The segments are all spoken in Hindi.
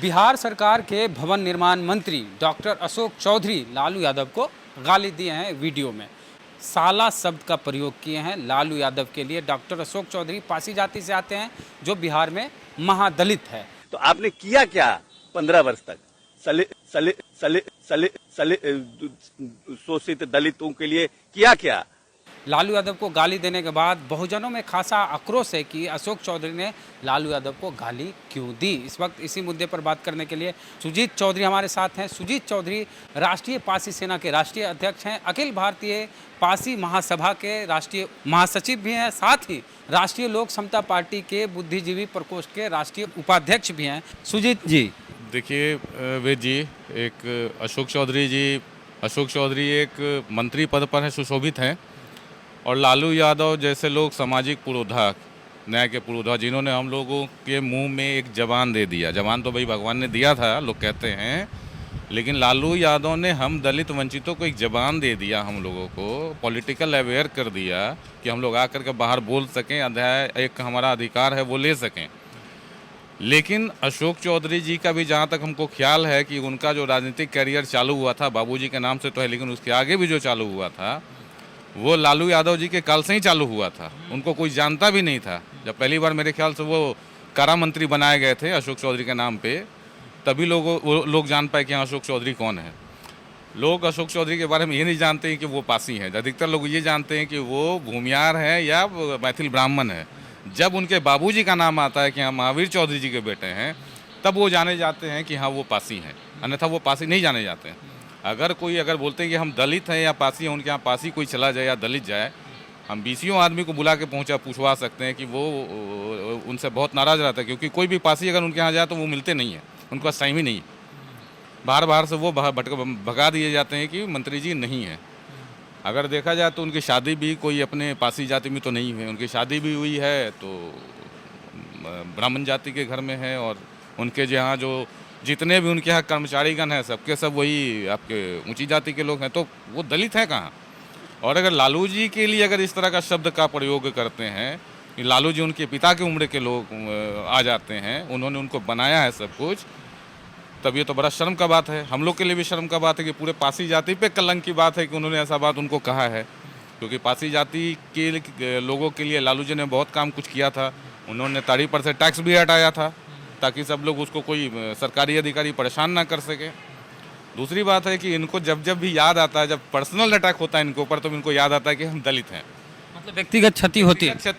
बिहार सरकार के भवन निर्माण मंत्री डॉक्टर अशोक चौधरी लालू यादव को गाली दिए हैं। वीडियो में साला शब्द का प्रयोग किए हैं लालू यादव के लिए। डॉक्टर अशोक चौधरी पासी जाति से आते हैं जो बिहार में महादलित है। तो आपने किया क्या 15 वर्ष तक? सले सले सले सले सले शोषित दलितों के लिए किया क्या? लालू यादव को गाली देने के बाद बहुजनों में खासा आक्रोश है कि अशोक चौधरी ने लालू यादव को गाली क्यों दी। इस वक्त इसी मुद्दे पर बात करने के लिए सुजीत चौधरी हमारे साथ हैं। सुजीत चौधरी राष्ट्रीय पासी सेना के राष्ट्रीय अध्यक्ष हैं, अखिल भारतीय पासी महासभा के राष्ट्रीय महासचिव भी हैं, साथ ही राष्ट्रीय लोक समता पार्टी के बुद्धिजीवी प्रकोष्ठ के राष्ट्रीय उपाध्यक्ष भी हैं। सुजीत जी, देखिए वेद जी, एक अशोक चौधरी एक मंत्री पद पर है, सुशोभित हैं, और लालू यादव जैसे लोग सामाजिक पुरोधा, न्याय के पुरोधा, जिन्होंने हम लोगों के मुंह में एक जबान दे दिया। जबान तो भाई भगवान ने दिया था, लोग कहते हैं, लेकिन लालू यादव ने हम दलित वंचितों को एक जबान दे दिया, हम लोगों को पॉलिटिकल अवेयर कर दिया कि हम लोग आकर के बाहर बोल सकें, अध्याय एक हमारा अधिकार है वो ले सकें। लेकिन अशोक चौधरी जी का भी जहाँ तक हमको ख्याल है कि उनका जो राजनीतिक करियर चालू हुआ था, बाबूजी के नाम से तो है, लेकिन उसके आगे भी जो चालू हुआ था वो लालू यादव जी के काल से ही चालू हुआ था। उनको कोई जानता भी नहीं था। जब पहली बार मेरे ख्याल से वो कारा मंत्री बनाए गए थे अशोक चौधरी के नाम पे, तभी लोग जान पाए कि हाँ अशोक चौधरी कौन है। लोग अशोक चौधरी के बारे में ये नहीं जानते हैं कि वो पासी हैं। अधिकतर लोग ये जानते हैं कि वो भूमियार हैं या मैथिल ब्राह्मण है। जब उनके बाबूजी का नाम आता है कि हाँ महावीर चौधरी जी के बेटे हैं, तब वो जाने जाते हैं कि हाँ वो पासी हैं, अन्यथा वो पासी नहीं जाने जाते हैं। अगर बोलते हैं कि हम दलित हैं या पासी हैं, उनके यहाँ पासी कोई चला जाए या दलित जाए, हम 20 आदमी को बुला के पूछवा सकते हैं कि वो उनसे बहुत नाराज़ रहता है, क्योंकि कोई भी पासी अगर उनके यहाँ जाए तो वो मिलते नहीं हैं, उनके पास टाइम ही नहीं है। बाहर से वो भगा दिए जाते हैं कि मंत्री जी नहीं है। अगर देखा जाए तो उनकी शादी भी कोई अपने पासी जाति में तो नहीं है, उनकी शादी भी हुई है तो ब्राह्मण जाति के घर में है, और उनके यहाँ जो जितने भी उनके यहाँ कर्मचारीगण हैं सबके सब वही आपके ऊंची जाति के लोग हैं, तो वो दलित हैं कहाँ। और अगर लालू जी के लिए अगर इस तरह का शब्द का प्रयोग करते हैं कि लालू जी उनके पिता की उम्र के लोग आ जाते हैं, उन्होंने उनको बनाया है सब कुछ, तब ये तो बड़ा शर्म का बात है। हम लोग के लिए भी शर्म का बात है कि पूरे पासी जाति पे कलंक की बात है कि उन्होंने ऐसा बात उनको कहा है, क्योंकि पासी जाति के लोगों के लिए लालू जी ने बहुत काम कुछ किया था। उन्होंने ताड़ी पर से टैक्स भी हटाया था ताकि सब लोग उसको कोई सरकारी अधिकारी परेशान ना कर सके। दूसरी बात है कि इनको जब भी याद आता है, जब पर्सनल अटैक होता है इनके ऊपर, तो इनको याद आता है कि हम दलित हैं, मतलब व्यक्तिगत क्षति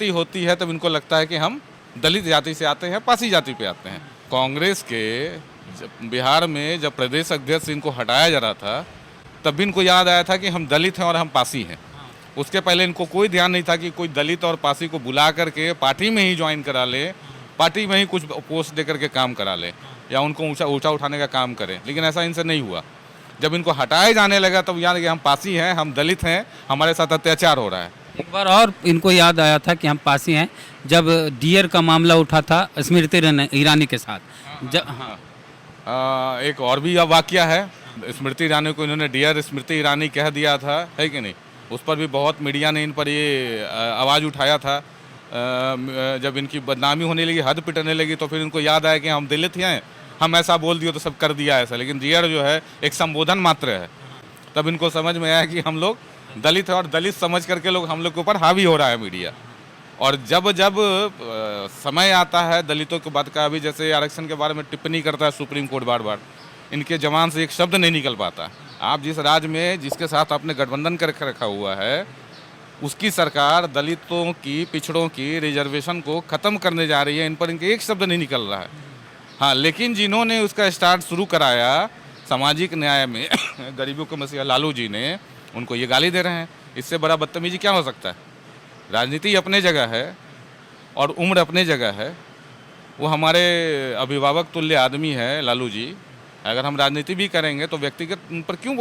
होती है, तब इनको लगता है कि हम दलित जाति से आते हैं, पासी जाति पे आते हैं। कांग्रेस के बिहार में जब प्रदेश अध्यक्ष इनको हटाया जा रहा था, तब भी इनको याद आया था कि हम दलित हैं और हम पासी हैं। उसके पहले इनको कोई ध्यान नहीं था कि कोई दलित और पासी को बुला करके पार्टी में ही ज्वाइन करा ले, पार्टी में ही कुछ पोस्ट दे करके काम करा ले या उनको ऊंचा उठाने का काम करें, लेकिन ऐसा इनसे नहीं हुआ। जब इनको हटाया जाने लगा तब याद कि हम पासी हैं, हम दलित हैं, हमारे साथ अत्याचार हो रहा है। एक बार और इनको याद आया था कि हम पासी हैं जब डियर का मामला उठा था स्मृति ईरानी के साथ। एक और भी वाकया है, स्मृति ईरानी को इन्होंने डियर स्मृति ईरानी कह दिया था, है कि नहीं। उस पर भी बहुत मीडिया ने इन पर ये आवाज़ उठाया था। जब इनकी बदनामी होने लगी, हद पिटने लगी, तो फिर इनको याद आया कि हम दलित हैं, हम ऐसा बोल दिए तो सब कर दिया ऐसा, लेकिन डियर जो है एक संबोधन मात्र है। तब इनको समझ में आया कि हम लोग दलित है, और दलित समझ करके लोग हम लोग के ऊपर हावी हो रहा है मीडिया। और जब समय आता है दलितों के बात का, अभी जैसे आरक्षण के बारे में टिप्पणी करता है सुप्रीम कोर्ट बार, इनके जबान से एक शब्द नहीं निकल पाता। आप जिस राज्य में जिसके साथ आपने गठबंधन करके रखा हुआ है, उसकी सरकार दलितों की, पिछड़ों की रिजर्वेशन को ख़त्म करने जा रही है, इन पर इनके एक शब्द नहीं निकल रहा है। हाँ, लेकिन जिन्होंने उसका स्टार्ट शुरू कराया सामाजिक न्याय में गरीबों के मसीहा लालू जी ने, उनको ये गाली दे रहे हैं। इससे बड़ा बदतमीजी क्या हो सकता है। राजनीति अपने जगह है और उम्र अपने जगह है। वो हमारे अभिभावक तुल्य आदमी है लालू जी। अगर हम राजनीति भी करेंगे तो व्यक्तिगत उन पर क्यों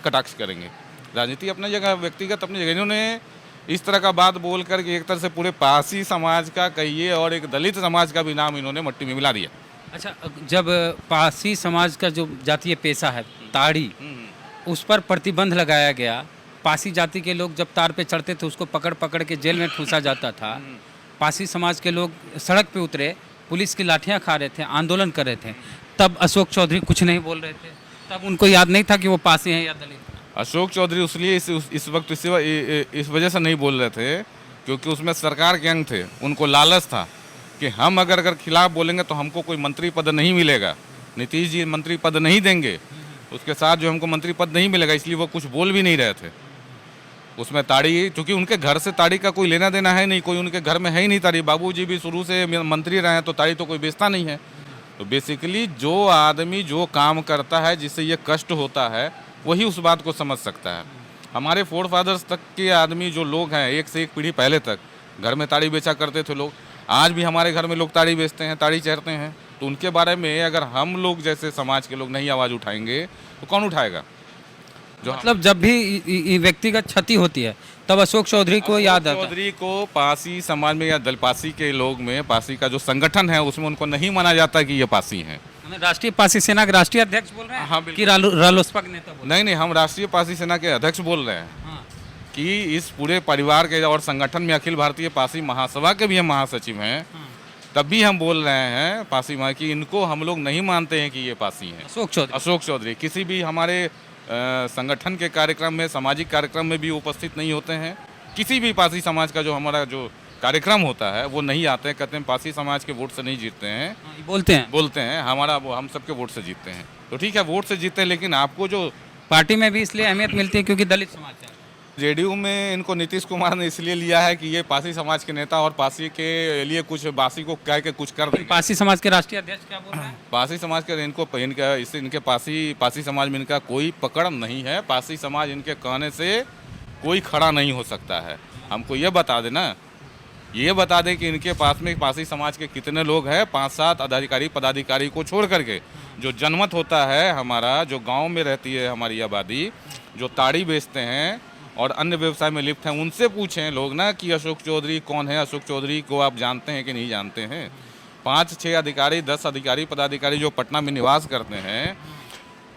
कटाक्ष करेंगे। राजनीति अपनी जगह, व्यक्तिगत अपनी जगह। इन्होंने इस तरह का बात बोल कर के एक तरह से पूरे पासी समाज का कहिए और एक दलित समाज का भी नाम इन्होंने मट्टी में मिला दिया। अच्छा, जब पासी समाज का जो जातीय पेशा है ताड़ी, उस पर प्रतिबंध लगाया गया, पासी जाति के लोग जब तार पे चढ़ते थे उसको पकड़ के जेल में ठूसा जाता था, पासी समाज के लोग सड़क पे उतरे, पुलिस की लाठियां खा रहे थे, आंदोलन कर रहे थे, तब अशोक चौधरी कुछ नहीं बोल रहे थे, तब उनको याद नहीं था कि वो पासी हैं या दलित। अशोक चौधरी इसलिए इस वक्त इस वजह से नहीं बोल रहे थे क्योंकि उसमें सरकार के अंग थे, उनको लालच था कि हम अगर खिलाफ बोलेंगे तो हमको कोई मंत्री पद नहीं मिलेगा, नीतीश जी मंत्री पद नहीं देंगे, उसके साथ जो हमको मंत्री पद नहीं मिलेगा, इसलिए वो कुछ बोल भी नहीं रहे थे। उसमें ताड़ी, क्योंकि उनके घर से ताड़ी का कोई लेना देना है नहीं, कोई उनके घर में है ही नहीं ताड़ी, बाबूजी भी शुरू से मंत्री रहे हैं तो ताड़ी तो कोई बेचता नहीं है। तो बेसिकली जो आदमी जो काम करता है जिससे ये कष्ट होता है वही उस बात को समझ सकता है। हमारे फोर फादर्स तक के आदमी जो लोग हैं, एक से एक पीढ़ी पहले तक घर में ताड़ी बेचा करते थे लोग, आज भी हमारे घर में लोग ताड़ी बेचते हैं, ताड़ी चढ़ते हैं। तो उनके बारे में अगर हम लोग जैसे समाज के लोग नहीं आवाज़ उठाएंगे तो कौन उठाएगा? जो मतलब जब भी व्यक्तिगत क्षति होती है तब अशोक चौधरी को याद आता है। चौधरी को पासी समाज में या दलपासी के लोग में, पासी का जो संगठन है उसमें उनको नहीं माना जाता कि ये पासी हैं। हमें राष्ट्रीय पासी सेना के राष्ट्रीय अध्यक्ष बोल रहे हैं, हाँ, कि रालोसपा के नेता बोल रहे नहीं, हम राष्ट्रीय पासी सेना के अध्यक्ष बोल रहे हैं हैं? हाँ। कि इस पूरे परिवार के और संगठन में अखिल भारतीय पासी महासभा के भी हम महासचिव हैं, तब भी हम बोल रहे हैं पासी माँ कि इनको हम लोग नहीं मानते हैं कि ये पासी हैं। अशोक चौधरी किसी भी हमारे संगठन के कार्यक्रम में, सामाजिक कार्यक्रम में भी उपस्थित नहीं होते हैं। किसी भी पासी समाज का जो हमारा जो कार्यक्रम होता है वो नहीं आते हैं, कहते हैं पासी समाज के वोट से नहीं जीतते हैं। हाँ, बोलते हैं हमारा वो हम सबके वोट से जीतते हैं। तो ठीक है, वोट से जीतते हैं, लेकिन आपको जो पार्टी में भी इसलिए अहमियत मिलती है क्योंकि दलित समाज है। जेडीयू में इनको नीतीश कुमार ने इसलिए लिया है कि ये पासी समाज के नेता और पासी के लिए कुछ बासी को कह के कुछ कर देंगे। पासी समाज के राष्ट्रीय अध्यक्ष क्या बोल रहे हैं? पासी समाज के इनके पासी समाज में इनका कोई पकड़ नहीं है। पासी समाज इनके कहने से कोई खड़ा नहीं हो सकता है। हमको ये बता देना, ये बता दें कि इनके पास में पासी समाज के कितने लोग हैं। 5-7 अधिकारी पदाधिकारी को छोड़ करके जो जनमत होता है हमारा, जो गांव में रहती है हमारी आबादी, जो ताड़ी बेचते हैं और अन्य व्यवसाय में लिप्त हैं, उनसे पूछें लोग ना कि अशोक चौधरी कौन है, अशोक चौधरी को आप जानते हैं कि नहीं जानते हैं। 5-6 अधिकारी, 10 अधिकारी पदाधिकारी जो पटना में निवास करते हैं,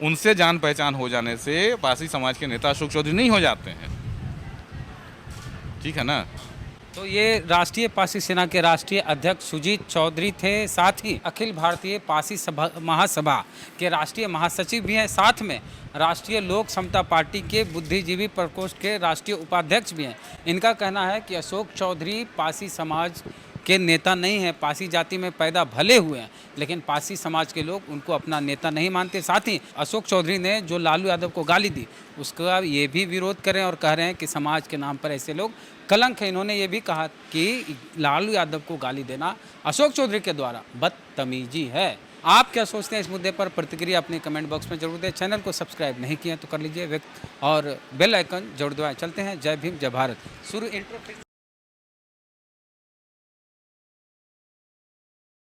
उनसे जान पहचान हो जाने से पासी समाज के नेता अशोक चौधरी नहीं हो जाते हैं। ठीक है ना? तो ये राष्ट्रीय पासी सेना के राष्ट्रीय अध्यक्ष सुजीत चौधरी थे, साथ ही अखिल भारतीय पासी महासभा के राष्ट्रीय महासचिव भी हैं, साथ में राष्ट्रीय लोक समता पार्टी के बुद्धिजीवी प्रकोष्ठ के राष्ट्रीय उपाध्यक्ष भी हैं। इनका कहना है कि अशोक चौधरी पासी समाज के नेता नहीं है, पासी जाति में पैदा भले हुए हैं लेकिन पासी समाज के लोग उनको अपना नेता नहीं मानते। साथ ही अशोक चौधरी ने जो लालू यादव को गाली दी उसका ये भी विरोध करें और कह रहे हैं कि समाज के नाम पर ऐसे लोग कलंक है। इन्होंने ये भी कहा कि लालू यादव को गाली देना अशोक चौधरी के द्वारा बदतमीजी है। आप क्या सोचते हैं इस मुद्दे पर? प्रतिक्रिया अपने कमेंट बॉक्स में जरूर दें। चैनल को सब्सक्राइब नहीं किया तो कर लीजिए और बेल आइकन जरूर दबाएं। चलते हैं। जय भीम, जय भारत। शुरू इंट्रो।